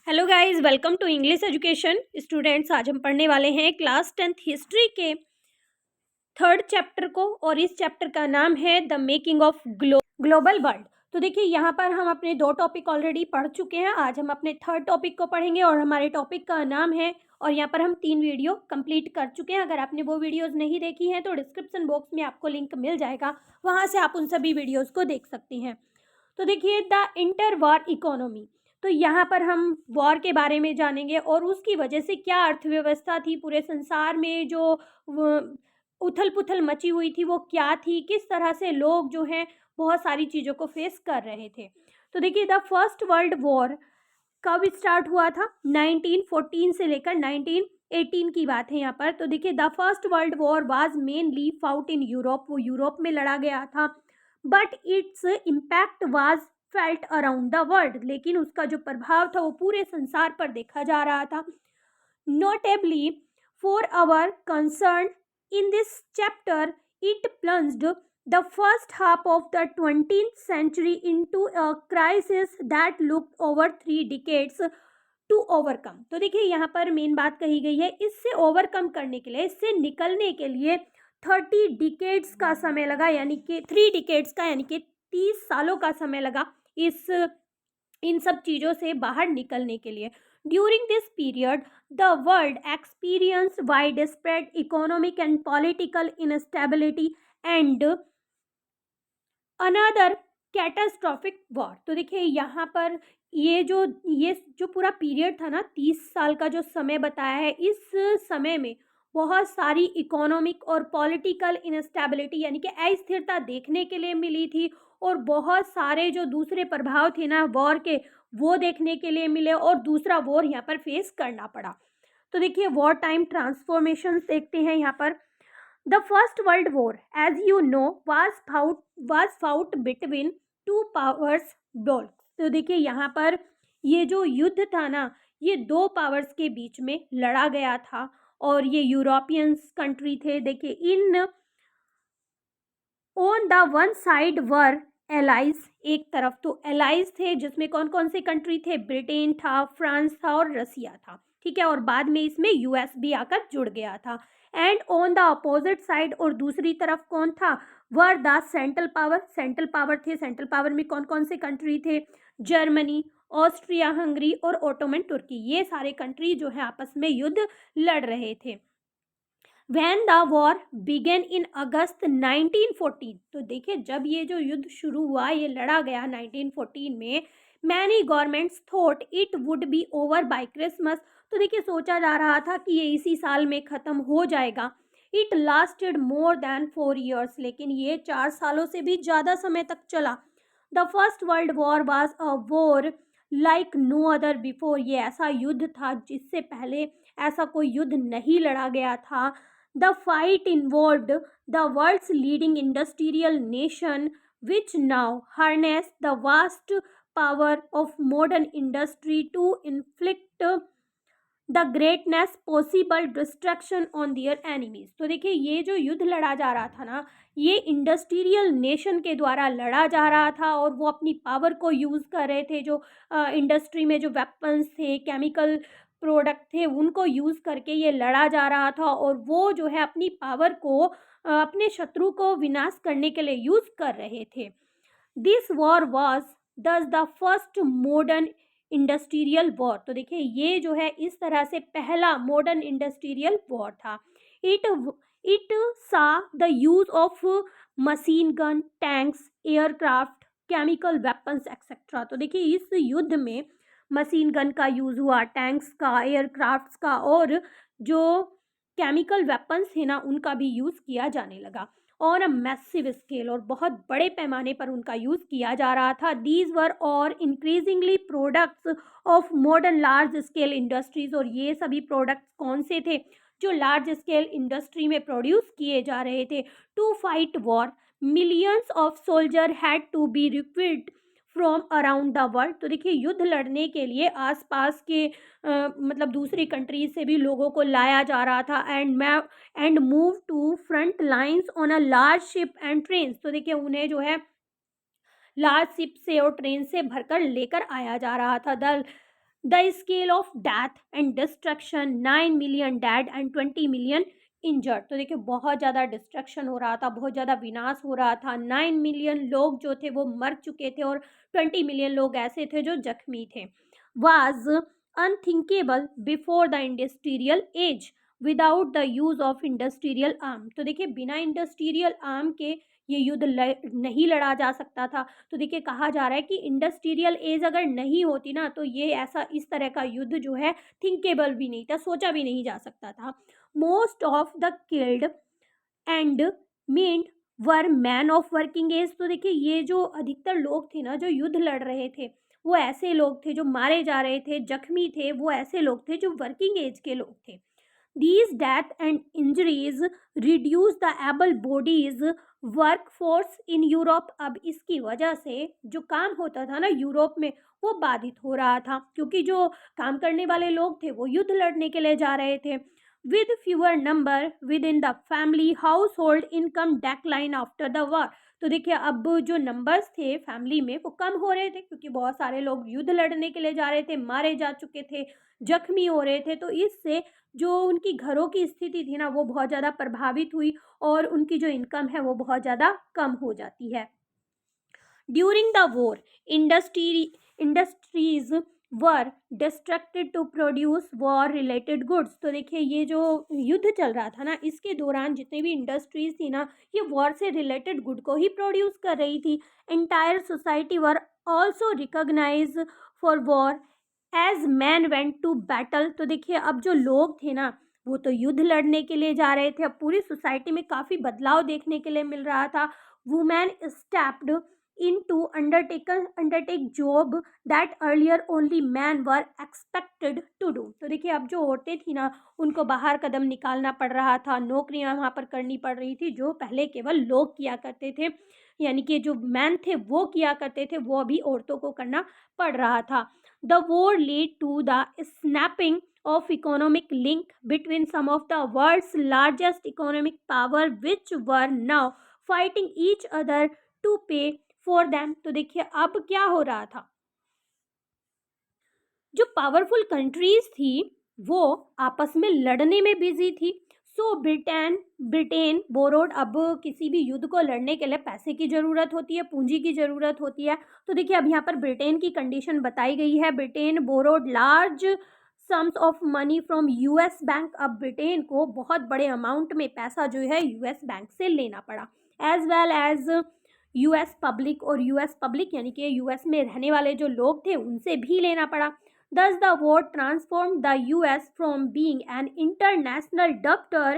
Hello guys, welcome to English education students. आज हम पढ़ने वाले हैं क्लास 10th हिस्ट्री के थर्ड चैप्टर को और इस चैप्टर का नाम है the making of global world. तो देखिए, यहाँ पर हम अपने 2 टॉपिक ऑलरेडी पढ़ चुके हैं। आज हम अपने थर्ड टॉपिक को पढ़ेंगे और हमारे टॉपिक का नाम है, और यहाँ पर हम 3 वीडियो कंप्लीट कर चुके हैं। अगर आपने वो वीडियोस नहीं देखी हैं तो डिस्क्रिप्शन बॉक्स में आपको लिंक मिल जाएगा, वहाँ से आप उन सभी वीडियोज़ को देख सकते हैं। तो देखिए, द इंटर वॉर इकोनॉमी, तो यहाँ पर हम वॉर के बारे में जानेंगे और उसकी वजह से क्या अर्थव्यवस्था थी पूरे संसार में, जो उथल पुथल मची हुई थी वो क्या थी, किस तरह से लोग जो हैं बहुत सारी चीज़ों को फेस कर रहे थे। तो देखिए, द फर्स्ट वर्ल्ड वॉर कब स्टार्ट हुआ था? 1914 से लेकर 1918 की बात है यहाँ पर। तो देखिए, the first world war was mainly fought in Europe, वो यूरोप में लड़ा गया था। But its impact was felt around the world, लेकिन उसका जो प्रभाव था वो पूरे संसार पर देखा जा रहा था। Notably for our concern in this chapter, it plunged the first half of the 20th century into a crisis that looked over 3 decades to overcome। तो देखिए, यहाँ पर मेन बात कही गई है, इससे ओवरकम करने के लिए, इससे निकलने के लिए 30 डिकेड्स का समय लगा, यानी कि 3 डिकेड्स का, यानी कि 30 सालों का समय लगा इन सब चीज़ों से बाहर निकलने के लिए। During this period the world experience wide spread economic and political instability and another catastrophic war. तो देखिए, यहाँ पर ये जो पूरा पीरियड था ना, 30 साल का जो समय बताया है, इस समय में बहुत सारी इकोनॉमिक और पॉलिटिकल इनस्टेबिलिटी यानी कि अस्थिरता देखने के लिए मिली थी, और बहुत सारे जो दूसरे प्रभाव थे ना वॉर के, वो देखने के लिए मिले, और दूसरा वॉर यहाँ पर फेस करना पड़ा। तो देखिए, वॉर टाइम ट्रांसफॉर्मेशन देखते हैं यहाँ पर। The First World War, as you know, was fought between two powers blocs। तो देखिए, यहाँ पर ये जो युद्ध था ना, ये 2 पावर्स के बीच में लड़ा गया था, और ये यूरोपियंस कंट्री थे। देखिए, in on the one side were allies, एक तरफ तो एलाइज थे जिसमें कौन कौन से कंट्री थे? ब्रिटेन था, फ्रांस था और रसिया था, ठीक है, और बाद में इसमें यूएस भी आकर जुड़ गया था। And on the opposite side, और दूसरी तरफ कौन था? Were the central power, central power थे। सेंट्रल पावर में कौन कौन से कंट्री थे? जर्मनी, ऑस्ट्रिया हंगरी और ओटोमन तुर्की, ये सारे कंट्री जो है आपस में युद्ध लड़ रहे थे। When the war began in August 1914, तो देखिए, जब ये जो युद्ध शुरू हुआ, ये लड़ा गया 1914 में, many governments thought it would be over by Christmas। तो देखिए, सोचा जा रहा था कि ये इसी साल में ख़त्म हो जाएगा। It lasted more than 4 years, लेकिन ये 4 सालों से भी ज़्यादा समय तक चला। The First World War was a war like no other before। ये ऐसा युद्ध था जिससे पहले ऐसा कोई युद्ध नहीं लड़ा गया था। The fight involved the world's leading industrial nation, which now harness the vast power of modern industry to inflict the greatness possible destruction on their enemies। तो देखिए, ये जो युद्ध लड़ा जा रहा था ना, ये इंडस्ट्रियल नेशन के द्वारा लड़ा जा रहा था, और वो अपनी पावर को यूज़ कर रहे थे। जो इंडस्ट्री में जो वेपन्स थे, केमिकल प्रोडक्ट थे, उनको यूज़ करके ये लड़ा जा रहा था, और वो जो है अपनी पावर को अपने शत्रु को विनाश करने के लिए यूज़ कर रहे थे। दिस वॉर वॉज दस the first modern industrial war. तो देखिए, ये जो है इस तरह से पहला मॉडर्न इंडस्ट्रियल वॉर था। इट इट सा the use of machine gun, tanks, aircraft, chemical weapons etcetera. तो देखिए, इस युद्ध में मशीन गन का यूज़ हुआ, टैंक्स का, एयरक्राफ्ट्स का, और जो केमिकल वेपन्स थे ना, उनका भी यूज़ किया जाने लगा ऑन अ मैसिव स्केल, और बहुत बड़े पैमाने पर उनका यूज़ किया जा रहा था। दीज वर और increasingly products of modern large scale industries. और ये सभी प्रोडक्ट्स कौन से थे? जो लार्ज स्केल इंडस्ट्री में प्रोड्यूस किए जा रहे थे। To fight war millions of soldier had to be recruited from around the world. तो देखिए, युद्ध लड़ने के लिए आसपास के मतलब दूसरी कंट्रीज से भी लोगों को लाया जा रहा था। And move to front lines on a large ship and train. तो देखिए, उन्हें जो है लार्ज शिप से और ट्रेन से भरकर लेकर आया जा रहा था। The scale of death and destruction 9 million dead and 20 million injured. तो देखिए बहुत ज़्यादा डिस्ट्रक्शन हो रहा था, बहुत ज़्यादा विनाश हो रहा था। 9 मिलियन लोग जो थे वो मर चुके थे और 20 मिलियन लोग ऐसे थे जो जख्मी थे। Was unthinkable before the industrial as without the use of industrial arm. तो देखिए बिना इंडस्ट्रियल आर्म के ये युद्ध नहीं लड़ा जा सकता था। तो देखिए कहा जा रहा है कि इंडस्ट्रियल एज अगर नहीं होती ना तो ये ऐसा इस तरह का युद्ध जो है थिंकेबल भी नहीं था, सोचा भी नहीं जा सकता था। Most of the killed and maimed were men of working age. तो देखिए ये जो अधिकतर लोग थे ना जो युद्ध लड़ रहे थे वो ऐसे लोग थे, जो मारे जा रहे थे, जख्मी थे, वो ऐसे लोग थे जो वर्किंग एज के लोग थे। These death and injuries reduce the able bodies workforce in Europe। अब इसकी वजह से जो काम होता था ना यूरोप में वो बाधित हो रहा था, क्योंकि जो काम करने वाले लोग थे वो युद्ध लड़ने के लिए जा रहे थे। With fewer number within the family household income decline after the war। तो देखिए अब जो नंबर्स थे फैमिली में वो कम हो रहे थे, क्योंकि बहुत सारे लोग युद्ध लड़ने के लिए जा रहे थे, मारे जा चुके थे, जख्मी हो रहे थे। तो इससे जो उनकी घरों की स्थिति थी ना वो बहुत ज़्यादा प्रभावित हुई और उनकी जो इनकम है वो बहुत ज़्यादा कम हो जाती है। During the war industries were destructed to produce war related goods. तो देखिए ये जो युद्ध चल रहा था ना इसके दौरान जितने भी इंडस्ट्रीज थी ना ये वॉर से रिलेटेड गुड को ही प्रोड्यूस कर रही थी। Entire society were also recognise for war as man went to battle. तो देखिए अब जो लोग थे ना वो तो युद्ध लड़ने के लिए जा रहे थे। अब पूरी सोसाइटी में काफ़ी बदलाव देखने के लिए मिल रहा था। Women stepped in to undertake job that earlier only man were expected to do. तो देखिए अब जो औरतें थी ना उनको बाहर कदम निकालना पड़ रहा था, नौकरियां वहाँ पर करनी पड़ रही थी जो पहले केवल लोग किया करते थे, यानी कि जो मैन थे वो किया करते थे वो अभी औरतों को करना पड़ रहा था। The war led to the snapping of economic link between some of the world's largest economic power which were now fighting each other to pay for them। तो देखिए अब क्या हो रहा था, जो पावरफुल कंट्रीज थी वो आपस में लड़ने में बिजी थी। सो ब्रिटेन बोरोड। अब किसी भी युद्ध को लड़ने के लिए पैसे की ज़रूरत होती है, पूंजी की ज़रूरत होती है। तो देखिए अब यहाँ पर ब्रिटेन की कंडीशन बताई गई है। Britain borrowed large sums of money from US bank. अब ब्रिटेन को बहुत बड़े अमाउंट में पैसा जो है यूएस बैंक से लेना पड़ा, as well as US public. और यूएस पब्लिक यानी कि यूएस में रहने वाले जो लोग थे उनसे भी लेना पड़ा। Thus, the war transformed the US from being an international debtor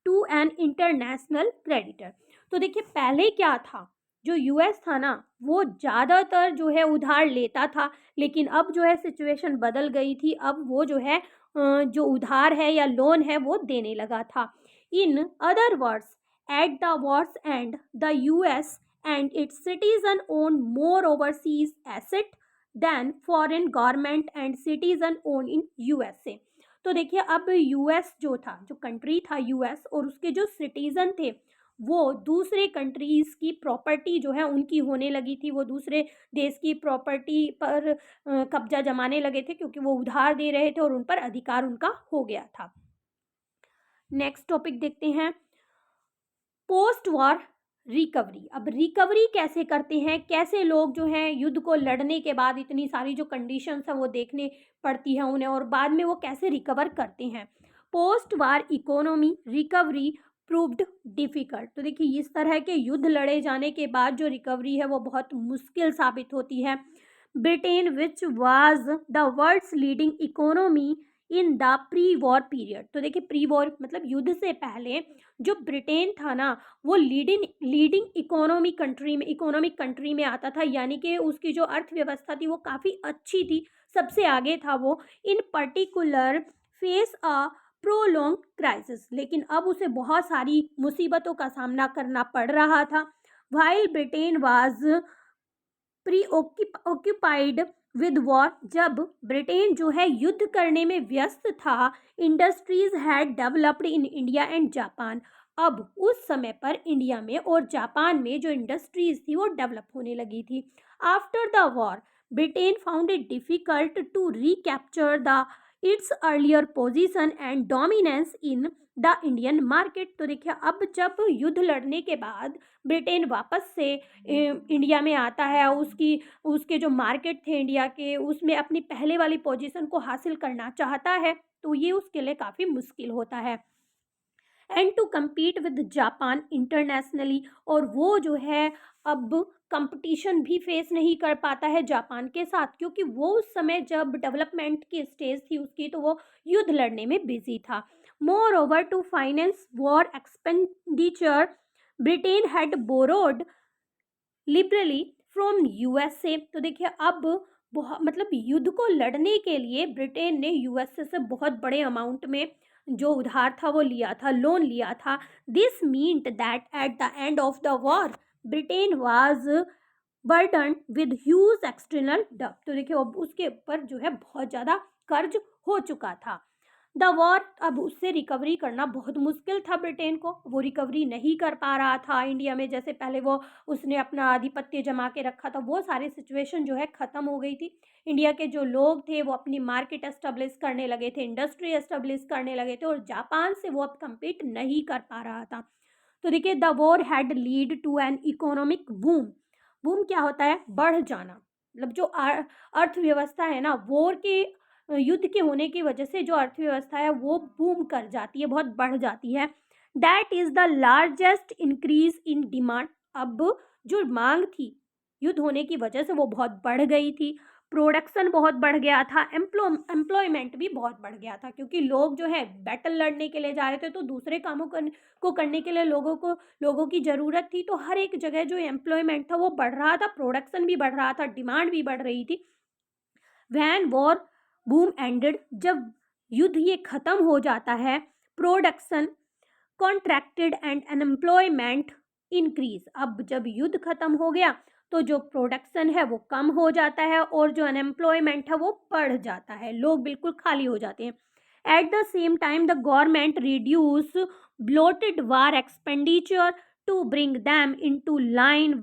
to an international creditor। तो देखिए पहले क्या था, जो यूएस था ना वो ज़्यादातर जो है उधार लेता था, लेकिन अब जो है सिचुएशन बदल गई थी। अब वो जो है जो उधार है या लोन है वो देने लगा था। In other words at the wars and the US and its citizen own more overseas asset than foreign government and citizen own in USA. तो देखिए अब यूएस जो था, जो कंट्री था यूएस, और उसके जो सिटीजन थे वो दूसरे कंट्रीज की प्रॉपर्टी जो है उनकी होने लगी थी। वो दूसरे देश की प्रॉपर्टी पर कब्जा जमाने लगे थे, क्योंकि वो उधार दे रहे थे और उन पर अधिकार उनका हो गया था। नेक्स्ट टॉपिक देखते हैं, पोस्ट वॉर रिकवरी। अब रिकवरी कैसे करते हैं, कैसे लोग जो हैं युद्ध को लड़ने के बाद इतनी सारी जो कंडीशंस हैं वो देखने पड़ती है उन्हें, और बाद में वो कैसे रिकवर करते हैं। पोस्ट वार इकोनॉमी रिकवरी प्रूव्ड डिफिकल्ट। तो देखिए इस तरह के युद्ध लड़े जाने के बाद जो रिकवरी है वो बहुत मुश्किल साबित होती है। Britain which was the world's leading economy in the pre war period. तो देखिए प्री वॉर मतलब युद्ध से पहले जो ब्रिटेन था ना वो लीडिंग इकोनॉमिक कंट्री में आता था, यानी कि उसकी जो अर्थव्यवस्था थी वो काफ़ी अच्छी थी, सबसे आगे था वो। इन पर्टिकुलर फेस अ प्रोलॉन्ग क्राइसिस, लेकिन अब उसे बहुत सारी मुसीबतों का सामना करना पड़ रहा था। While Britain was pre occupied with war, जब ब्रिटेन जो है युद्ध करने में व्यस्त था, industries had developed in India and Japan. अब उस समय पर इंडिया में और जापान में जो इंडस्ट्रीज थी वो डेवलप होने लगी थी। After the war Britain found it difficult to recapture the its earlier position and dominance in the Indian market. तो देखिए अब जब युद्ध लड़ने के बाद ब्रिटेन वापस से इंडिया में आता है, उसके जो मार्केट थे इंडिया के, उसमें अपनी पहले वाली पोजीशन को हासिल करना चाहता है, तो ये उसके लिए काफ़ी मुश्किल होता है। And to compete with Japan internationally, और वो जो है अब कंपटीशन भी फेस नहीं कर पाता है जापान के साथ, क्योंकि वो उस समय जब डेवलपमेंट की स्टेज थी उसकी, तो वो युद्ध लड़ने में बिजी था। Moreover to finance war expenditure Britain had borrowed liberally from USA. तो देखिए अब बहुत मतलब युद्ध को लड़ने के लिए ब्रिटेन ने यूएसए से बहुत बड़े अमाउंट में जो उधार था वो लिया था, लोन लिया था। This meant that at the end of the war Britain was burden with huge external डेब्ट। तो देखिए अब उसके ऊपर जो है बहुत ज़्यादा कर्ज हो चुका था। द वॉर, अब उससे रिकवरी करना बहुत मुश्किल था ब्रिटेन को, वो रिकवरी नहीं कर पा रहा था इंडिया में, जैसे पहले वो उसने अपना आधिपत्य जमा के रखा था, वो सारी सिचुएशन जो है ख़त्म हो गई थी। इंडिया के जो लोग थे वो अपनी मार्केट एस्टेब्लिश करने लगे थे, इंडस्ट्री एस्टेब्लिश करने लगे थे, और जापान से वो अब कम्पीट नहीं कर पा रहा था। तो देखिए the war had lead to an economic boom. Boom क्या होता है? बढ़ जाना, मतलब जो अर्थव्यवस्था है ना, वॉर के युद्ध के होने की वजह से जो अर्थव्यवस्था है वो बूम कर जाती है, बहुत बढ़ जाती है। That is the largest increase in demand. अब जो मांग थी युद्ध होने की वजह से वो बहुत बढ़ गई थी, प्रोडक्शन बहुत बढ़ गया था, एम्प्लॉयमेंट भी बहुत बढ़ गया था, क्योंकि लोग जो है बैटल लड़ने के लिए जा रहे थे, तो दूसरे कामों को करने के लिए लोगों की ज़रूरत थी, तो हर एक जगह जो एम्प्लॉयमेंट था वो बढ़ रहा था, प्रोडक्शन भी बढ़ रहा था, डिमांड भी बढ़ रही थी। वैन वॉर बूम एंडेड, जब युद्ध ये खत्म हो जाता है, production contracted and unemployment increase. अब जब युद्ध खत्म हो गया तो जो प्रोडक्शन है वो कम हो जाता है और जो अनएम्प्लॉयमेंट है वो बढ़ जाता है, लोग बिल्कुल खाली हो जाते हैं। At the same time the government reduce bloated war expenditure to bring them into line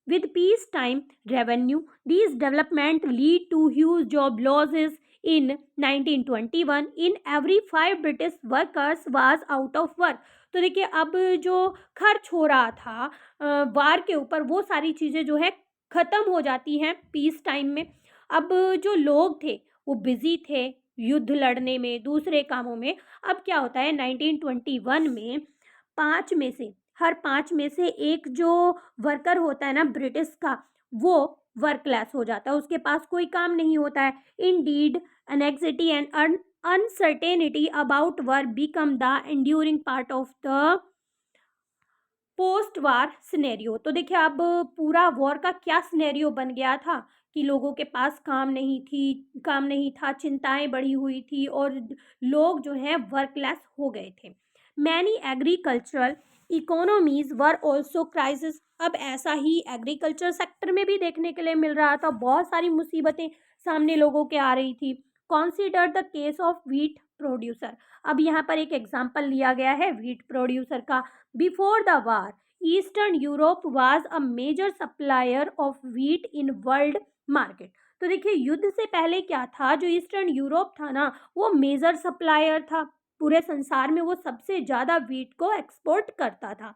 with peacetime revenue. These development lead to huge job losses. In 1921, in every 5 British workers was out of work. तो देखिए अब जो खर्च हो रहा था वार के ऊपर, वो सारी चीज़ें जो है ख़त्म हो जाती हैं पीस टाइम में। अब जो लोग थे वो बिज़ी थे युद्ध लड़ने में, दूसरे कामों में। अब क्या होता है 1921 में 5 में से, हर 5 में से एक जो वर्कर होता है ना ब्रिटिश का, वो वर्कलेस हो जाता है, उसके पास कोई काम नहीं होता है। Indeed anxiety and uncertainty about work become the enduring part of the post war scenario. तो देखिए अब पूरा वॉर का क्या सिनेरियो बन गया था कि लोगों के पास काम नहीं था, चिंताएं बढ़ी हुई थी और लोग जो हैं वर्कलेस हो गए थे। Many agricultural economies were also crisis. अब ऐसा ही एग्रीकल्चर सेक्टर में भी देखने के लिए मिल रहा था, बहुत सारी मुसीबतें सामने लोगों के आ रही थी। Consider the case of wheat producer. अब यहाँ पर एक एग्जाम्पल लिया गया है व्हीट प्रोड्यूसर का। Before the war Eastern Europe was a major supplier of wheat in world market. तो देखिए युद्ध से पहले क्या था, जो ईस्टर्न यूरोप था ना वो मेजर सप्लायर था, पूरे संसार में वो सबसे ज़्यादा व्हीट को एक्सपोर्ट करता था।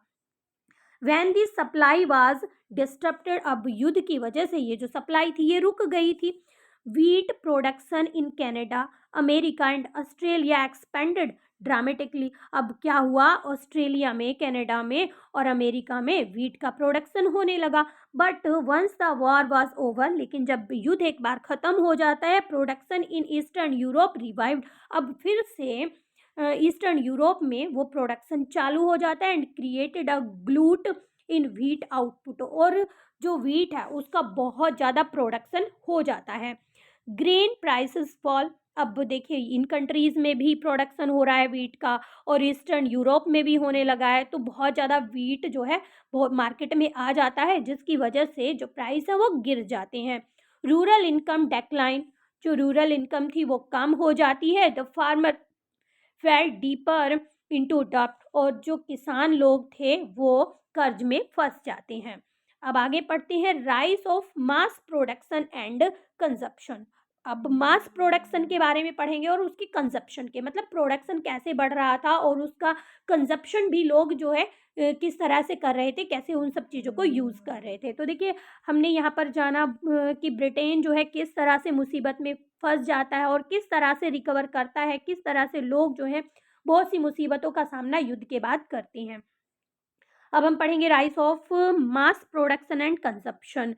वैन दी सप्लाई वाज डिस्टर्बटेड, अब युद्ध की वजह से ये जो सप्लाई थी ये रुक गई थी। Wheat production in Canada, America and Australia expanded dramatically. अब क्या हुआ, ऑस्ट्रेलिया में, कनाडा में और अमेरिका में व्हीट का प्रोडक्शन होने लगा। But once the war was over, लेकिन जब युद्ध एक बार ख़त्म हो जाता है, production in Eastern Europe revived. अब फिर से ईस्टर्न यूरोप में वो प्रोडक्शन चालू हो जाता है and created a glut in wheat output, और जो व्हीट है उसका बहुत ज़्यादा प्रोडक्शन हो जाता है। Grain prices fall. अब देखिए इन कंट्रीज़ में भी प्रोडक्शन हो रहा है व्हीट का और ईस्टर्न यूरोप में भी होने लगा है, तो बहुत ज़्यादा व्हीट जो है वो मार्केट में आ जाता है, जिसकी वजह से जो प्राइस है वो गिर जाते हैं। रूरल इनकम डेक्लाइन, जो रूरल इनकम थी वो कम हो जाती है। The farmer fail deeper into डेब्ट, और जो किसान लोग थे वो कर्ज में फंस जाते हैं। अब आगे पढ़ते हैं, rise of mass production and consumption. अब मास प्रोडक्शन के बारे में पढ़ेंगे और उसकी कंजप्शन के, मतलब प्रोडक्शन कैसे बढ़ रहा था और उसका कंजप्शन भी लोग जो है किस तरह से कर रहे थे, कैसे उन सब चीज़ों को यूज़ कर रहे थे। तो देखिए हमने यहाँ पर जाना कि ब्रिटेन जो है किस तरह से मुसीबत में फंस जाता है और किस तरह से रिकवर करता है, किस तरह से लोग जो है बहुत सी मुसीबतों का सामना युद्ध के बाद करते हैं। अब हम पढ़ेंगे rise of mass production and consumption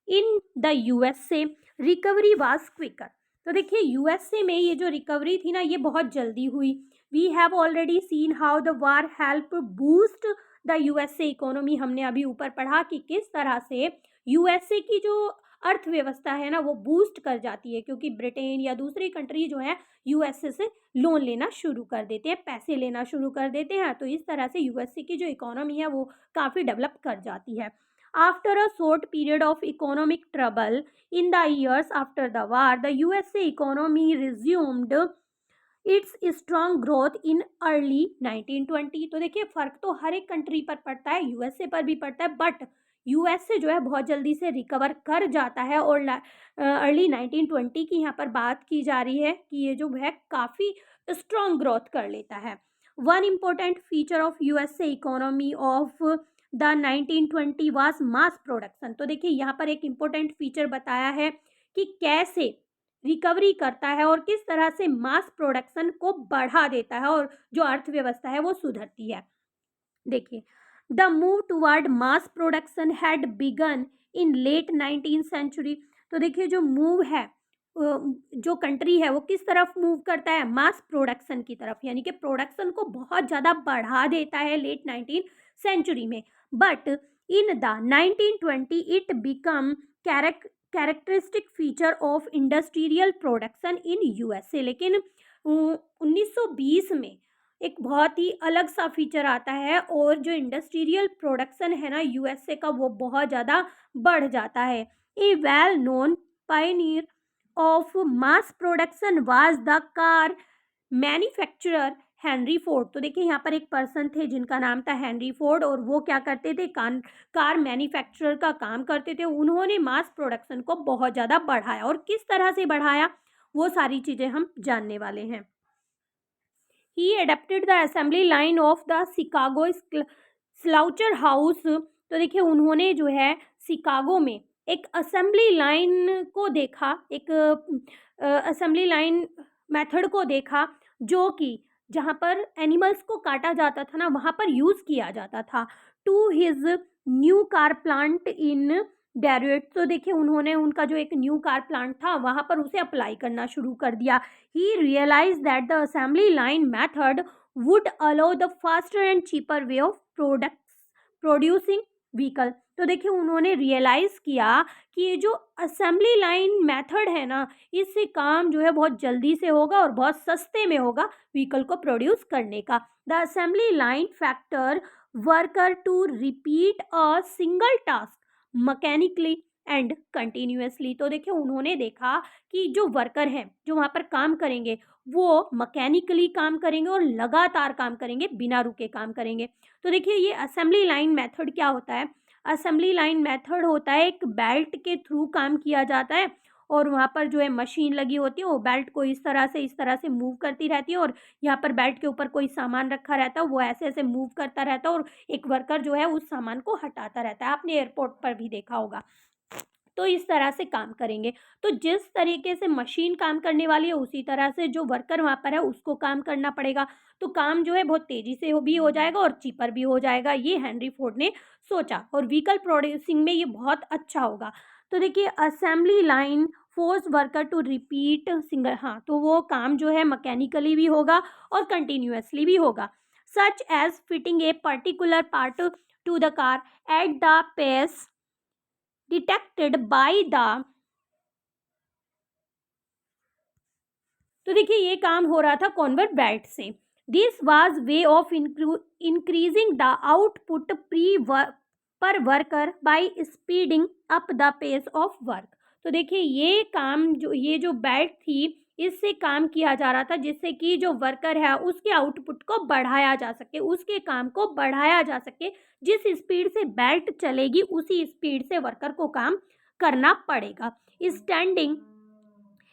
in the USA, recovery was quicker. तो देखिए यूएसए में ये जो रिकवरी थी ना, ये बहुत जल्दी हुई। We have already seen how the war help boost the USA economy. हमने अभी ऊपर पढ़ा कि किस तरह से यूएसए की जो अर्थव्यवस्था है ना, वो बूस्ट कर जाती है, क्योंकि ब्रिटेन या दूसरी कंट्री जो है यूएसए से लोन लेना शुरू कर देते हैं, पैसे लेना शुरू कर देते हैं। तो इस तरह से यूएसए की जो इकोनॉमी है वो काफ़ी डेवलप कर जाती है। After a short period of economic trouble in the years after the war, the USA economy resumed it's strong growth in early 1920। तो देखिए फ़र्क तो हर एक कंट्री पर पड़ता है, यूएसए पर भी पड़ता है, बट यूएसए जो है बहुत जल्दी से रिकवर कर जाता है। और अर्ली 1920 की यहाँ पर बात की जा रही है कि ये जो है काफ़ी स्ट्रॉन्ग ग्रोथ कर लेता है। One important feature of USA economy of the 1920 was mass production. तो देखिए यहाँ पर एक इम्पोर्टेंट फीचर बताया है कि कैसे रिकवरी करता है और किस तरह से मास प्रोडक्शन को बढ़ा देता है और जो अर्थव्यवस्था है वो सुधरती है। देखिए the move toward mass production had begun in late 19th century. तो देखिए जो मूव है, जो कंट्री है वो किस तरफ मूव करता है, मास प्रोडक्शन की तरफ, यानी कि प्रोडक्शन को बहुत ज़्यादा बढ़ा देता है लेट 19th सेंचुरी में। But in the 1920 it become characteristic feature of industrial production in USA. लेकिन 1920 में एक बहुत ही अलग सा फीचर आता है और जो इंडस्ट्रियल प्रोडक्शन है ना यूएसए का, वो बहुत ज़्यादा बढ़ जाता है। A well known pioneer of mass production was the car manufacturer Henry Ford. तो देखिए यहाँ पर एक पर्सन थे जिनका नाम था हेनरी फोर्ड, और वो क्या करते थे, कार मैन्युफैक्चरर का काम करते थे। उन्होंने मास प्रोडक्शन को बहुत ज़्यादा बढ़ाया, और किस तरह से बढ़ाया वो सारी चीज़ें हम जानने वाले हैं। He adapted the assembly line of the Chicago slaughterhouse। तो देखिए उन्होंने जो है शिकागो में एक असेंबली लाइन को देखा, एक असेंबली लाइन मेथड को देखा, जो कि जहाँ पर एनिमल्स को काटा जाता था ना, वहाँ पर यूज़ किया जाता था। To his new car plant in Detroit. तो देखिए उन्होंने उनका जो एक न्यू कार प्लांट था वहाँ पर उसे अप्लाई करना शुरू कर दिया। He realized that the assembly line method would allow the faster and cheaper way of producing vehicle। तो देखिए उन्होंने रियलाइज़ किया कि ये जो असेंबली लाइन मेथड है ना, इससे काम जो है बहुत जल्दी से होगा और बहुत सस्ते में होगा व्हीकल को प्रोड्यूस करने का। The assembly line factor worker to repeat a single task mechanically and continuously. तो देखिए उन्होंने देखा कि जो वर्कर हैं जो वहाँ पर काम करेंगे वो मैकेनिकली काम करेंगे और लगातार काम करेंगे, बिना रुके काम करेंगे। तो देखिए ये असेंबली लाइन मेथड क्या होता है, असेंबली लाइन मेथड होता है एक बेल्ट के थ्रू काम किया जाता है, और वहाँ पर जो है मशीन लगी होती है, वो बेल्ट को इस तरह से मूव करती रहती है, और यहाँ पर बेल्ट के ऊपर कोई सामान रखा रहता है, वो ऐसे ऐसे मूव करता रहता है और एक वर्कर जो है उस सामान को हटाता रहता है। आपने एयरपोर्ट पर भी देखा होगा। तो इस तरह से काम करेंगे। तो जिस तरीके से मशीन काम करने वाली है उसी तरह से जो वर्कर वहाँ पर है उसको काम करना पड़ेगा। तो काम जो है बहुत तेज़ी से भी हो जाएगा और चीपर भी हो जाएगा, ये हेनरी फोर्ड ने सोचा, और व्हीकल प्रोड्यूसिंग में ये बहुत अच्छा होगा। तो देखिए assembly line force worker to repeat single, हाँ तो वो काम जो है मैकेनिकली भी होगा और कंटिन्यूसली भी होगा। Such as fitting a particular part to the car at the pace detected by the. तो देखिए ये काम हो रहा था कॉन्वेयर बेल्ट से। This was way of increasing the output per worker by speeding up the pace of work. तो देखिए ये काम जो, ये जो बेल्ट थी इससे काम किया जा रहा था जिससे कि जो वर्कर है उसके आउटपुट को बढ़ाया जा सके, उसके काम को बढ़ाया जा सके। जिस स्पीड से बेल्ट चलेगी उसी स्पीड से वर्कर को काम करना पड़ेगा। Standing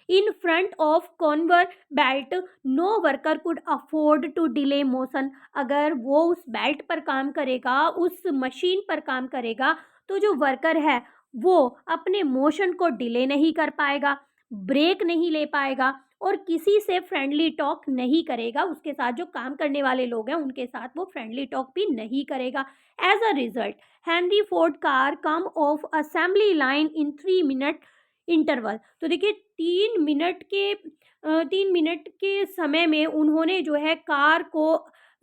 in front of conveyor belt no worker could afford to delay motion. अगर वो उस बेल्ट पर काम करेगा, उस मशीन पर काम करेगा, तो जो वर्कर है वो अपने मोशन को डिले नहीं कर पाएगा, ब्रेक नहीं ले पाएगा और किसी से फ्रेंडली टॉक नहीं करेगा। उसके साथ जो काम करने वाले लोग हैं उनके साथ वो फ्रेंडली टॉक भी नहीं करेगा। As a result Henry Ford car come off assembly line in 3 minute interval. तो देखिए 3 मिनट के समय में उन्होंने जो है कार को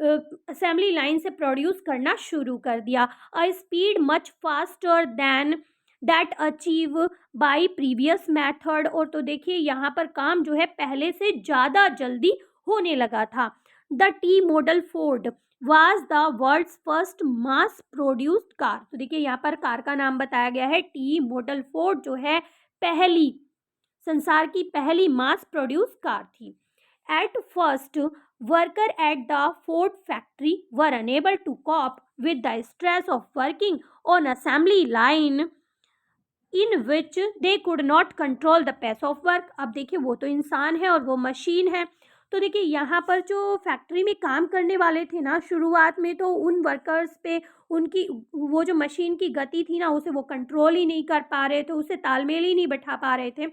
असेंबली लाइन से प्रोड्यूस करना शुरू कर दिया। A speed much faster than that achieve by previous method. और तो देखिए यहाँ पर काम जो है पहले से ज़्यादा जल्दी होने लगा था। The T model Ford was the world's first mass produced car. तो देखिए यहाँ पर कार का नाम बताया गया है टी मॉडल फोर्ड, जो है पहली, संसार की पहली मास प्रोड्यूस कार थी। At first worker at the Ford factory were unable to cope with the stress of working on assembly line in which they could not control the pace of work. अब देखिए वो तो इंसान है और वो machine है। तो देखिए यहाँ पर जो फैक्ट्री में काम करने वाले थे ना, शुरुआत में तो उन वर्कर्स पे उनकी वो जो मशीन की गति थी ना, उसे वो कंट्रोल ही नहीं कर पा रहे थे, उसे तालमेल ही नहीं बैठा पा रहे थे।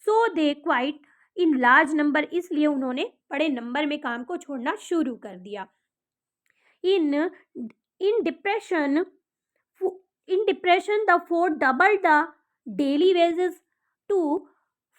So they quite in large number, इसलिए उन्होंने बड़े नंबर में काम को छोड़ना शुरू कर दिया। In in depression the Ford double the daily wages to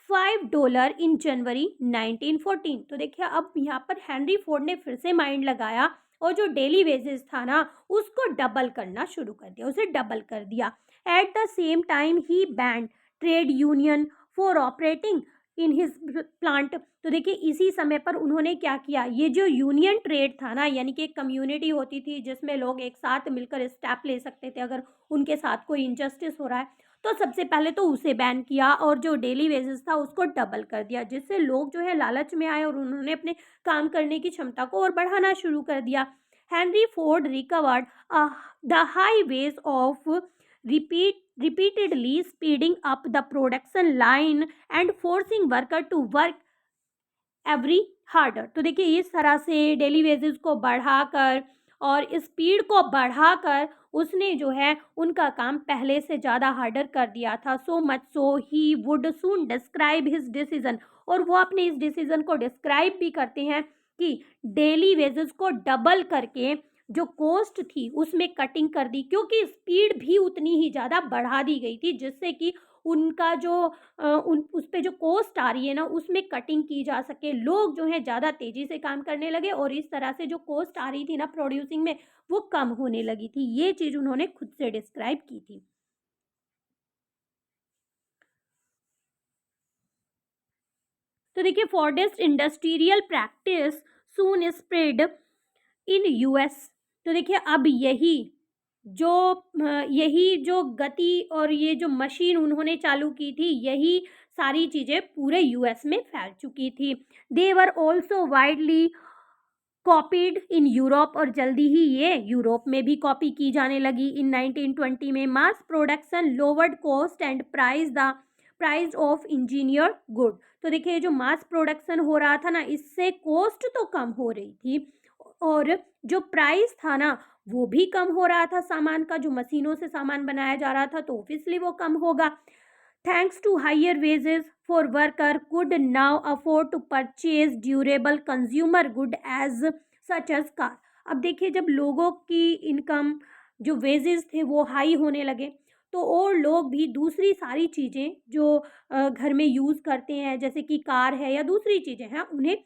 $5 in January 1914। तो देखिए अब यहाँ पर हेनरी फोर्ड ने फिर से माइंड लगाया और जो डेली वेजेस था ना उसको डबल करना शुरू कर दिया, उसे डबल कर दिया। Eight the same time he band trade union for operating in his plant. तो देखिए इसी समय पर उन्होंने क्या किया, ये जो यूनियन ट्रेड था ना, यानी कि एक कम्युनिटी होती थी जिसमें लोग एक साथ मिलकर स्टेप ले सकते थे अगर उनके साथ कोई इनजस्टिस हो रहा है, तो सबसे पहले तो उसे बैन किया और जो डेली वेजेस था उसको डबल कर दिया, जिससे लोग जो है लालच में आए और उन्होंने अपने काम करने की क्षमता को और बढ़ाना शुरू कर दिया। Henry Ford recovered the highways of repeatedly speeding up the production line and forcing worker to work every harder. तो देखिए इस तरह से डेली वेजेस को बढ़ाकर और स्पीड को बढ़ाकर उसने जो है उनका काम पहले से ज़्यादा हार्डर कर दिया था। So much so he would soon describe his decision, और वो अपने इस डिसीजन को डिस्क्राइब भी करते हैं कि डेली वेजेस को डबल करके जो कॉस्ट थी उसमें कटिंग कर दी, क्योंकि स्पीड भी उतनी ही ज़्यादा बढ़ा दी गई थी जिससे कि उनका जो उस पे जो कॉस्ट आ रही है ना उसमें कटिंग की जा सके। लोग जो है ज़्यादा तेज़ी से काम करने लगे और इस तरह से जो कॉस्ट आ रही थी ना प्रोड्यूसिंग में वो कम होने लगी थी। ये चीज़ उन्होंने खुद से डिस्क्राइब की थी। तो देखिए Fordist industrial practice soon spread in US. तो देखिए अब जो यही जो गति और ये जो मशीन उन्होंने चालू की थी, यही सारी चीज़ें पूरे यूएस में फैल चुकी थी। They were also widely copied in Europe, और जल्दी ही ये यूरोप में भी कॉपी की जाने लगी। इन 1920 में mass production lowered cost and price of engineer good. तो देखिए जो मास प्रोडक्शन हो रहा था ना, इससे कॉस्ट तो कम हो रही थी और जो प्राइस था ना वो भी कम हो रहा था सामान का, जो मशीनों से सामान बनाया जा रहा था तो ऑब्वियसली वो कम होगा। Thanks to higher wages for worker could now afford to purchase durable consumer good as such as car। अब देखिए जब लोगों की इनकम जो वेजेस थे वो हाई होने लगे तो और लोग भी दूसरी सारी चीज़ें जो घर में यूज़ करते हैं जैसे कि कार है या दूसरी चीज़ें हैं उन्हें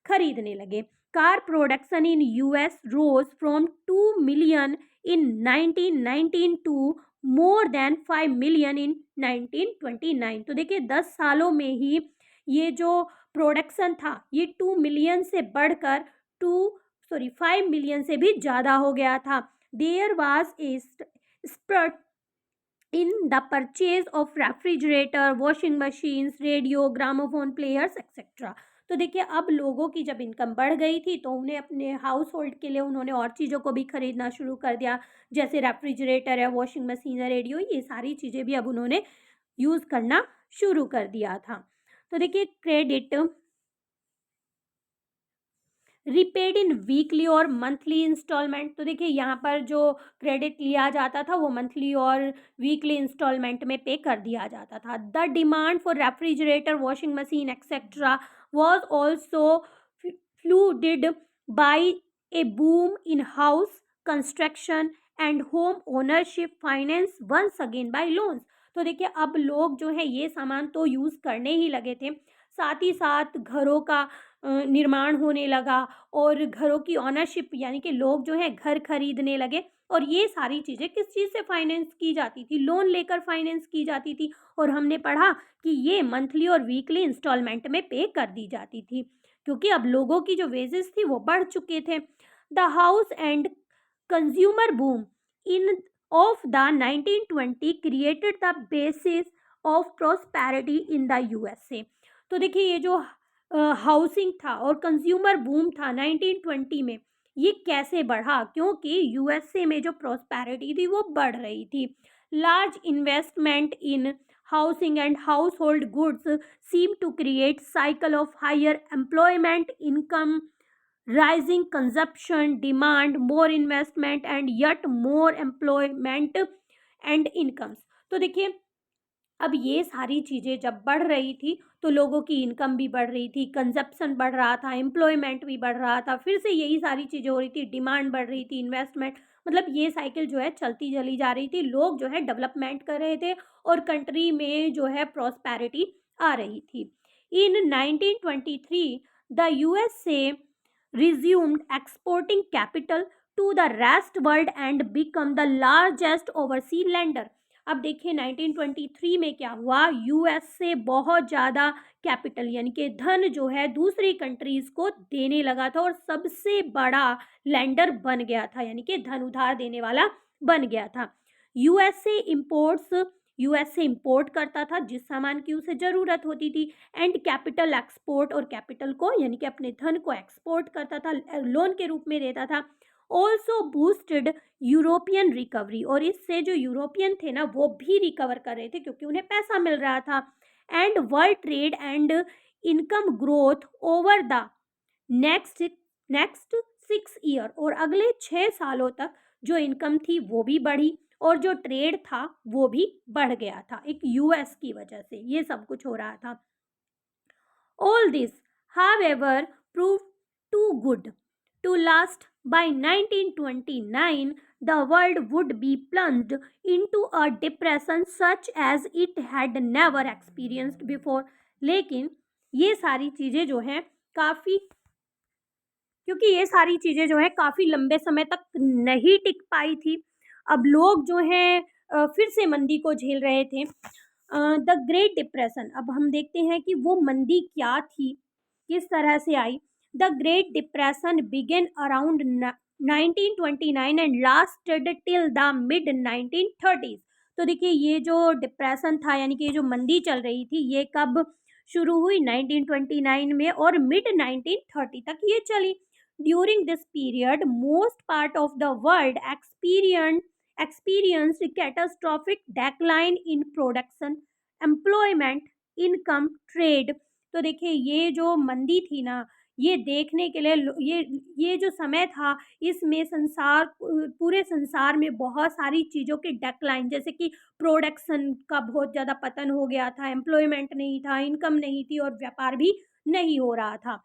खरीदने लगे। Car production in US rose from 2 million in 1919 to more than 5 million in 1929। तो देखिए 10 सालों में ही ये जो प्रोडक्शन था ये 2 मिलियन से बढ़कर 5 मिलियन से भी ज़्यादा हो गया था। There was a spurt in the purchase of refrigerator, washing machines, radio, gramophone players etcetera. तो देखिए अब लोगों की जब इनकम बढ़ गई थी तो उन्हें अपने हाउस होल्ड के लिए उन्होंने और चीज़ों को भी खरीदना शुरू कर दिया, जैसे रेफ्रिजरेटर है, वॉशिंग मशीन है, रेडियो, ये सारी चीज़ें भी अब उन्होंने यूज़ करना शुरू कर दिया था। तो देखिए क्रेडिट रिपेड इन वीकली और मंथली इंस्टॉलमेंट, तो देखिए यहाँ पर जो क्रेडिट लिया जाता था वो मंथली और वीकली इंस्टॉलमेंट में पे कर दिया जाता था। The demand for refrigerator, washing machine etcetera was also flooded by a boom in house construction and home ownership finance once again by loans. तो देखिए अब लोग जो है ये सामान तो यूज़ करने ही लगे थे, साथ ही साथ घरों का निर्माण होने लगा और घरों की ओनरशिप यानी कि लोग जो है घर खरीदने लगे, और ये सारी चीज़ें किस चीज़ से फाइनेंस की जाती थी? लोन लेकर फाइनेंस की जाती थी, और हमने पढ़ा कि ये मंथली और वीकली इंस्टॉलमेंट में पे कर दी जाती थी, क्योंकि अब लोगों की जो वेजेस थी वो बढ़ चुके थे। The house and consumer boom in of the 1920 created the basis of prosperity in the USA. तो देखिए ये जो हाउसिंग था और कंज्यूमर बूम था 1920 में, ये कैसे बढ़ा? क्योंकि यूएसए में जो प्रोस्पेरिटी थी वो बढ़ रही थी। Large investment in housing and household goods seem to create cycle of higher employment, income, rising consumption, demand, more investment and yet more employment and incomes। तो देखिए अब ये सारी चीज़ें जब बढ़ रही थी तो लोगों की इनकम भी बढ़ रही थी, कंजप्शन बढ़ रहा था, एम्प्लॉयमेंट भी बढ़ रहा था, फिर से यही सारी चीज़ें हो रही थी, डिमांड बढ़ रही थी, इन्वेस्टमेंट, मतलब ये साइकिल जो है चलती चली जा रही थी। लोग जो है डेवलपमेंट कर रहे थे और कंट्री में जो है प्रॉस्पेरिटी आ रही थी। इन 1923 the USA resumed exporting capital to the rest world and become the largest overseas lender। अब देखिए 1923 में क्या हुआ, यूएस से बहुत ज़्यादा कैपिटल यानी कि धन जो है दूसरी कंट्रीज को देने लगा था और सबसे बड़ा लेंडर बन गया था, यानी कि धन उधार देने वाला बन गया था। यूएसए इंपोर्ट्स, यूएसए इंपोर्ट करता था जिस सामान की उसे ज़रूरत होती थी, एंड कैपिटल एक्सपोर्ट, और कैपिटल को यानी कि अपने धन को एक्सपोर्ट करता था, लोन के रूप में देता था। ऑल्सो बूस्टेड यूरोपियन रिकवरी, और इससे जो यूरोपियन थे ना वो भी रिकवर कर रहे थे क्योंकि उन्हें पैसा मिल रहा था। And world trade and income growth over the next next 6 year, और अगले 6 सालों तक जो इनकम थी वो भी बढ़ी और जो ट्रेड था वो भी बढ़ गया था, एक यूएस की वजह से ये सब कुछ हो रहा था। All this, however, proved too good to last. By 1929, the world would be plunged into a depression such as it had never experienced before। लेकिन ये सारी चीज़ें जो हैं काफ़ी, क्योंकि ये सारी चीज़ें जो हैं काफ़ी लंबे समय तक नहीं टिक पाई थी। अब लोग जो हैं फिर से मंदी को झेल रहे थे। द ग्रेट डिप्रेशन, अब हम देखते हैं कि वो मंदी क्या थी, किस तरह से आई। The great depression began around 1929 and lasted till the mid 1930s। तो देखिए ये जो डिप्रेशन था यानी कि ये जो मंदी चल रही थी ये कब शुरू हुई? 1929 में, और मिड 1930 तक ये चली। During this period most part of the world experienced catastrophic decline in production, employment, income, trade। तो देखिए ये जो मंदी थी ना, ये देखने के लिए ये जो समय था इसमें पूरे संसार में बहुत सारी चीज़ों की डेक्लाइन, जैसे कि प्रोडक्शन का बहुत ज़्यादा पतन हो गया था, एम्प्लॉयमेंट नहीं था, इनकम नहीं थी और व्यापार भी नहीं हो रहा था।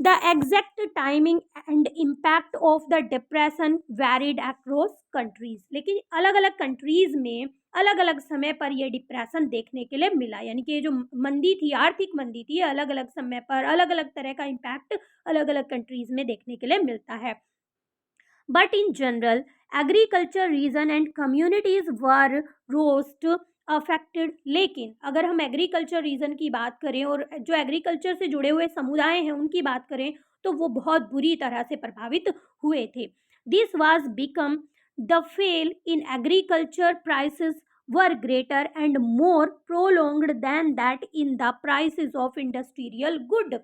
The exact timing and impact of the depression varied across countries। लेकिन अलग अलग कंट्रीज में अलग अलग समय पर यह डिप्रेशन देखने के लिए मिला, यानी कि ये जो मंदी थी, आर्थिक मंदी थी, अलग अलग समय पर अलग अलग तरह का इम्पैक्ट अलग अलग कंट्रीज में देखने के लिए मिलता है। But in general, agriculture region and communities were worst affected। लेकिन अगर हम एग्रीकल्चर रीजन की बात करें और जो एग्रीकल्चर से जुड़े हुए समुदाय हैं उनकी बात करें तो वो बहुत बुरी तरह से प्रभावित हुए थे। This was become the fail in agriculture prices were greater and more prolonged than that in the prices of industrial good।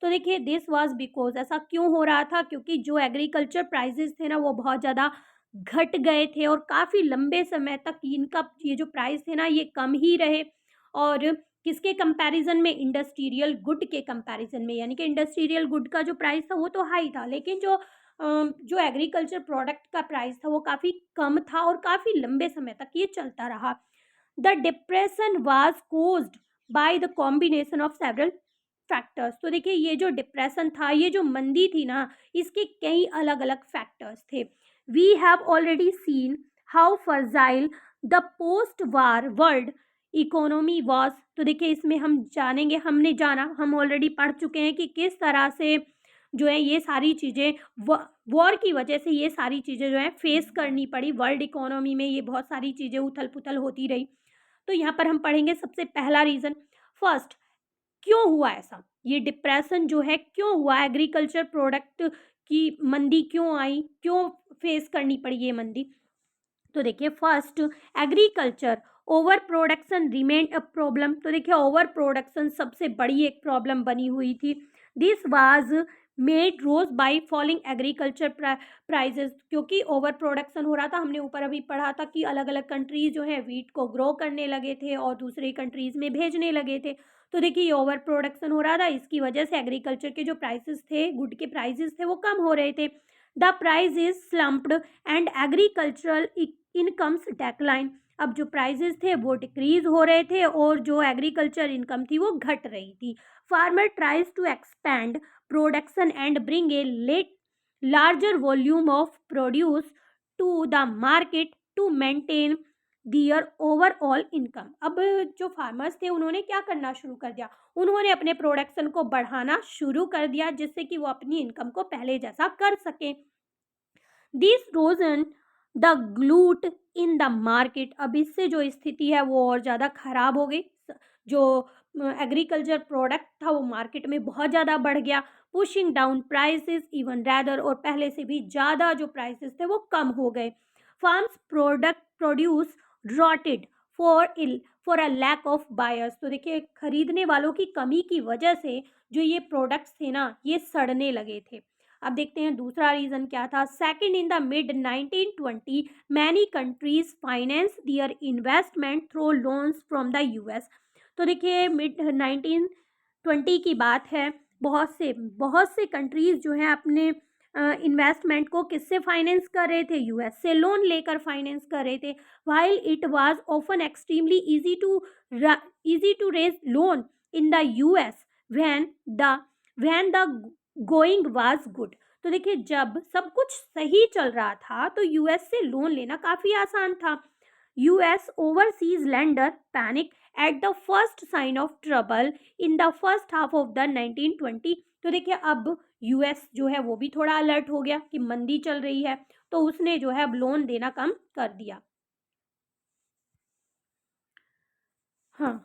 तो देखिए दिस वाज बिकॉज, ऐसा क्यों हो रहा था, क्योंकि जो एग्रीकल्चर प्राइसेस थे ना वो बहुत ज़्यादा घट गए थे और काफ़ी लंबे समय तक इनका ये जो प्राइस थे ना ये कम ही रहे। और किसके कंपैरिजन में, इंडस्ट्रियल गुड के कंपैरिजन में, यानी कि इंडस्ट्रियल गुड का जो प्राइस था वो तो हाई था, लेकिन जो एग्रीकल्चर प्रोडक्ट का प्राइस था वो काफ़ी कम था और काफ़ी लंबे समय तक ये चलता रहा। The depression was caused by the combination of several factors. तो देखिए ये जो डिप्रेशन था, ये जो मंदी थी ना, इसके कई अलग अलग फैक्टर्स थे। We have already seen how fragile the post war world economy was. तो देखिए इसमें हम जानेंगे, हमने जाना, हम ऑलरेडी पढ़ चुके हैं कि किस तरह से जो है ये सारी चीज़ें वॉर की वजह से ये सारी चीज़ें जो है फेस करनी पड़ी। वर्ल्ड इकोनॉमी में ये बहुत सारी चीज़ें उथल पुथल होती रही। तो यहाँ पर हम पढ़ेंगे सबसे पहला रीज़न। फर्स्ट, क्यों हुआ ऐसा, ये डिप्रेशन जो है क्यों हुआ, एग्रीकल्चर प्रोडक्ट की मंदी क्यों आई, क्यों फेस करनी पड़ी ये मंदी। तो देखिए first, agriculture over production remain a problem. तो देखिए ओवर प्रोडक्शन सबसे बड़ी एक प्रॉब्लम बनी हुई थी। This was made rose by falling agriculture prices, क्योंकि ओवर प्रोडक्शन हो रहा था। हमने ऊपर अभी पढ़ा था कि अलग अलग कंट्रीज जो है वीट को ग्रो करने लगे थे और दूसरे कंट्रीज में भेजने लगे थे। तो देखिए ये ओवर प्रोडक्शन हो रहा था, इसकी वजह से एग्रीकल्चर के जो प्राइसेस थे, गुड के प्राइसेस थे, वो कम हो रहे थे। The price is slumped and agricultural incomes decline. अब जो प्राइसेस थे वो डिक्रीज हो रहे थे और जो एग्रीकल्चर इनकम थी वो घट रही थी। Farmer tries to expand production and bring a let larger volume of produce to the market to maintain their overall income. अब जो फार्मर्स थे उन्होंने क्या करना शुरू कर दिया, उन्होंने अपने प्रोडक्शन को बढ़ाना शुरू कर दिया जिससे कि वो अपनी इनकम को पहले जैसा कर सकें। दिस रोजन the glut in the market. अब इससे जो स्थिति है वो और ज़्यादा खराब हो गई। जो एग्रीकल्चर प्रोडक्ट था वो मार्केट में बहुत ज़्यादा बढ़ गया, pushing down prices even rather, और पहले से भी ज़्यादा जो प्राइसेस थे वो कम हो गए। Farms product produce rotted for a lack of buyers. तो देखिए खरीदने वालों की कमी की वजह से जो ये प्रोडक्ट्स थे ना ये सड़ने लगे थे। अब देखते हैं दूसरा रीजन क्या था। Second, in the mid 1920 many countries finance their investment through loans from the US. तो देखिए मिड 1920 की बात है, बहुत से कंट्रीज जो हैं अपने इन्वेस्टमेंट को किससे फाइनेंस कर रहे थे, यूएस से लोन लेकर फाइनेंस कर रहे थे। While it was often extremely easy to raise loan in the US when the going was good. तो देखिए जब सब कुछ सही चल रहा था तो यूएस से लोन लेना काफ़ी आसान था। US overseas lender panic at the first sign of trouble in the first half of the 1920। तो देखिए अब यूएस जो है वो भी थोड़ा अलर्ट हो गया कि मंदी चल रही है, तो उसने जो है अब लोन देना कम कर दिया। हाँ,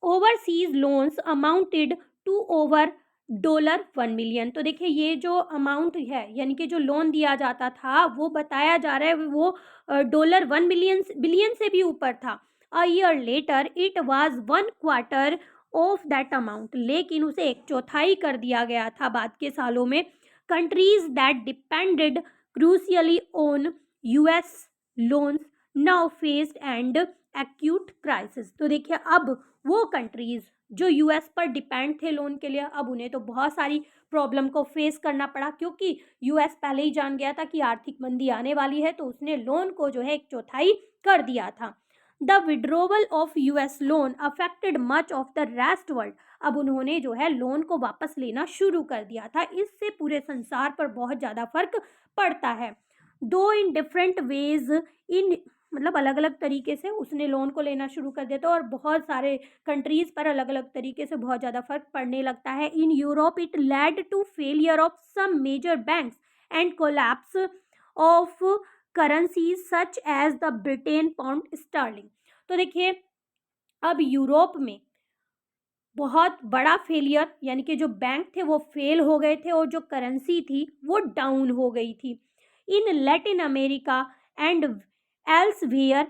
overseas loans amounted to over $1 million. तो देखिए ये जो अमाउंट है यानी कि जो लोन दिया जाता था वो बताया जा रहा है वो $1 बिलियन से भी ऊपर था। A year later it was 1/4 of that amount, लेकिन उसे एक चौथाई कर दिया गया था बाद के सालों में। Countries that depended crucially on US loans now faced and acute crisis. तो देखिए अब वो कंट्रीज जो यूएस पर डिपेंड थे लोन के लिए, अब उन्हें तो बहुत सारी प्रॉब्लम को फेस करना पड़ा, क्योंकि यूएस पहले ही जान गया था कि आर्थिक मंदी आने वाली है, तो उसने लोन को जो है एक चौथाई कर दिया था। The withdrawal of US loan affected much of the rest world. अब उन्होंने जो है लोन को वापस लेना शुरू कर दिया था, इससे पूरे संसार पर बहुत ज़्यादा फर्क पड़ता है। दो इन डिफरेंट वेज, इन मतलब अलग अलग तरीके से उसने लोन को लेना शुरू कर दिया था और बहुत सारे कंट्रीज पर अलग अलग तरीके से बहुत ज़्यादा फर्क पड़ने लगता है। In Europe it led to failure of some major banks and collapse of currencies such as the Britain pound sterling. तो देखिए अब यूरोप में बहुत बड़ा फेलियर, यानी कि जो बैंक थे वो फेल हो गए थे और जो करेंसी थी वो डाउन हो गई थी। In Latin America and elsewhere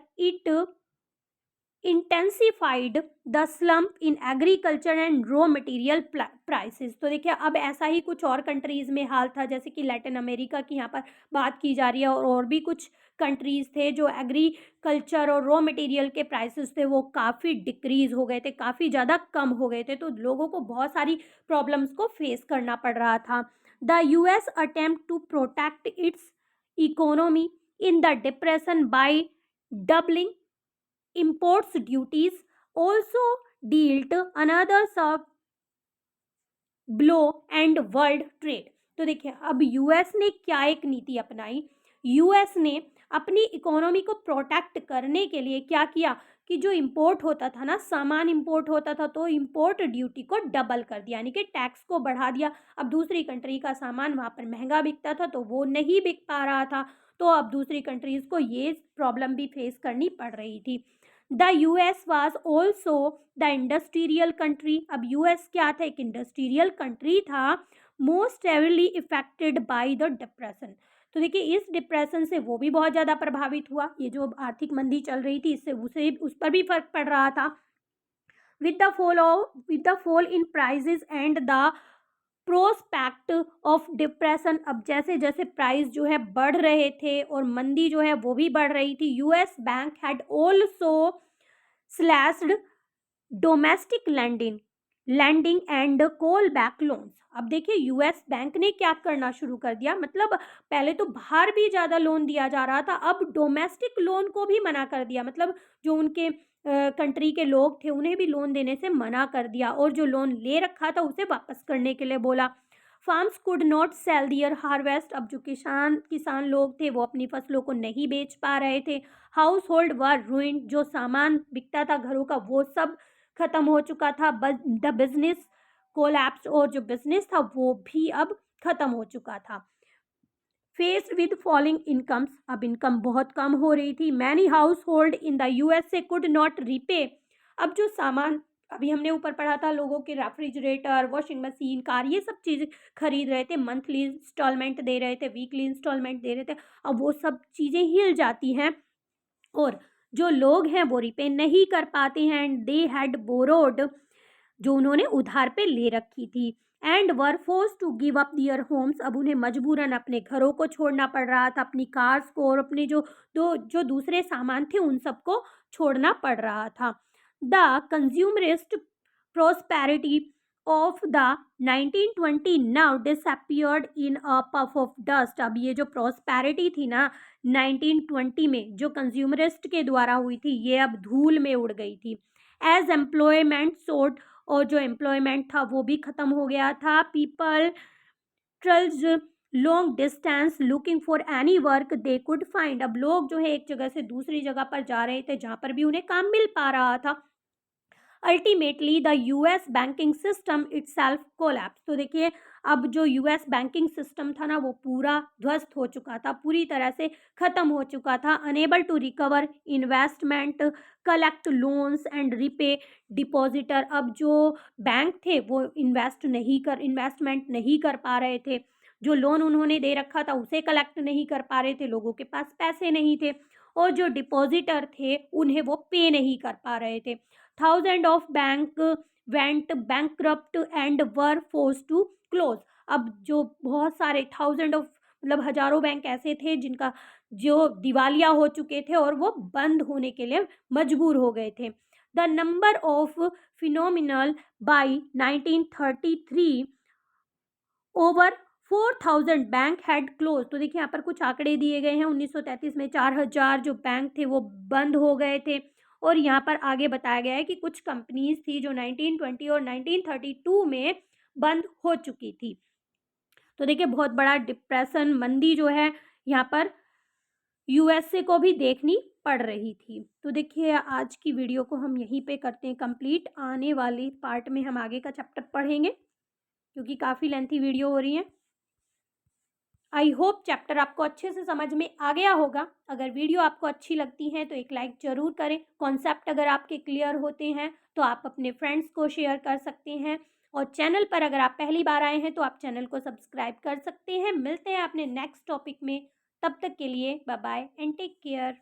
intensified the slump in agriculture and raw material prices. तो देखिए अब ऐसा ही कुछ और कंट्रीज़ में हाल था, जैसे कि लैटिन अमेरिका की यहाँ पर बात की जा रही है, और भी कुछ कंट्रीज़ थे जो एग्रीकल्चर और रॉ मटेरियल के प्राइसेस थे वो काफ़ी डिक्रीज़ हो गए थे, काफ़ी ज़्यादा कम हो गए थे, तो लोगों को बहुत सारी प्रॉब्लम्स को फेस करना पड़ रहा था। The US attempt to protect its economy in the depression by doubling imports duties also dealt another sub blow and world trade. तो देखिए अब यूएस ने क्या एक नीति अपनाई, यूएस ने अपनी इकोनॉमी को प्रोटेक्ट करने के लिए क्या किया कि जो इंपोर्ट होता था ना, सामान इंपोर्ट होता था, तो इंपोर्ट ड्यूटी को डबल कर दिया, यानी कि टैक्स को बढ़ा दिया। अब दूसरी कंट्री का सामान वहाँ पर महंगा बिकता था तो वो नहीं बिक पा रहा था, तो अब दूसरी कंट्रीज़ को ये प्रॉब्लम भी फेस करनी पड़ रही थी। The US was also the industrial country. अब यूएस क्या था, एक इंडस्ट्रियल कंट्री था, most heavily affected by the depression. तो देखिए इस डिप्रेशन से वो भी बहुत ज़्यादा प्रभावित हुआ, ये जो आर्थिक मंदी चल रही थी इससे उस पर भी फर्क पड़ रहा था। with the fall in prices and the prospect of depression. अब जैसे जैसे प्राइस जो है बढ़ रहे थे और मंदी जो है वो भी बढ़ रही थी, US bank had also slashed domestic landing and call back loans. अब देखिए यूएस बैंक ने क्या करना शुरू कर दिया, मतलब पहले तो बाहर भी ज़्यादा लोन दिया जा रहा था, अब डोमेस्टिक लोन को भी मना कर दिया, मतलब जो उनके कंट्री के लोग थे उन्हें भी लोन देने से मना कर दिया, और जो लोन ले रखा था उसे वापस करने के लिए बोला। Farms could not sell their harvest. अब जो किसान लोग थे वो अपनी फसलों को नहीं बेच पा रहे थे। हाउस होल्ड वर रूइंड, जो सामान बिकता था घरों का वो सब खत्म हो चुका था। द बिजनेस कोलैप्स, और जो बिजनेस था वो भी अब खत्म हो चुका था। फेस्ड विद फॉलिंग इनकम्स, अब इनकम बहुत कम हो रही थी। Many house hold in the USA could not repay. अब जो सामान अभी हमने ऊपर पढ़ा था, लोगों के रेफ्रिजरेटर, वॉशिंग मशीन, कार, ये सब चीज़ें खरीद रहे थे, मंथली इंस्टॉलमेंट दे रहे थे, वीकली इंस्टॉलमेंट दे रहे थे, अब वो सब चीज़ें हिल जाती हैं और जो लोग हैं वो रिपे नहीं कर पाते हैं। एंड दे हैड बोरोड, जो उन्होंने उधार पे ले रखी थी, and were force to give up their homes. अब उन्हें मजबूरन अपने घरों को छोड़ना पड़ रहा था, अपनी कार्स को और अपने जो दूसरे सामान थे उन सबको छोड़ना पड़ रहा था। The consumerist prosperity of the 1920 now disappeared in a puff of dust. अब ये जो प्रोस्पेरिटी थी ना 1920 में, जो कंज्यूमरिस्ट के द्वारा हुई थी, ये अब धूल में उड़ गई थी। एज एम्प्लॉयमेंट सोर्ट, और जो एम्प्लॉयमेंट था वो भी ख़त्म हो गया था। People travels long distance looking for any work they could find. अब लोग जो है एक जगह से दूसरी जगह पर जा रहे थे जहाँ पर भी उन्हें काम मिल पा रहा था। Ultimately the US banking system itself collapse. तो देखिए अब जो यूएस बैंकिंग सिस्टम था ना वो पूरा ध्वस्त हो चुका था, पूरी तरह से ख़त्म हो चुका था। Unable to recover investment, collect loans and repay depositor. अब जो बैंक थे वो इन्वेस्टमेंट नहीं कर पा रहे थे, जो लोन उन्होंने दे रखा था उसे कलेक्ट नहीं कर पा रहे थे, लोगों के पास पैसे नहीं थे, और जो डिपॉजिटर थे उन्हें वो पे नहीं कर पा रहे थे। Thousand of bank went bankrupt and were force to close. अब जो बहुत सारे थाउजेंड ऑफ, मतलब हजारों बैंक ऐसे थे जिनका जो दिवालिया हो चुके थे और वो बंद होने के लिए मजबूर हो गए थे। The number of phenomenal by 1933 over 4000 bank had close. तो देखिए यहाँ पर कुछ आंकड़े दिए गए हैं, 1933 में 4000 जो बैंक थे वो बंद हो गए थे, और यहाँ पर आगे बताया गया है कि कुछ कंपनीज थी जो 1920 और 1932 में बंद हो चुकी थी। तो देखिए बहुत बड़ा डिप्रेशन, मंदी जो है यहाँ पर यूएसए को भी देखनी पड़ रही थी। तो देखिए आज की वीडियो को हम यहीं पे करते हैं कंप्लीट। आने वाली पार्ट में हम आगे का चैप्टर पढ़ेंगे क्योंकि काफ़ी लेंथी वीडियो हो रही है। आई होप चैप्टर आपको अच्छे से समझ में आ गया होगा। अगर वीडियो आपको अच्छी लगती है तो एक लाइक ज़रूर करें। कॉन्सेप्ट अगर आपके क्लियर होते हैं तो आप अपने फ्रेंड्स को शेयर कर सकते हैं, और चैनल पर अगर आप पहली बार आए हैं तो आप चैनल को सब्सक्राइब कर सकते हैं। मिलते हैं अपने नेक्स्ट टॉपिक में, तब तक के लिए bye bye and take care.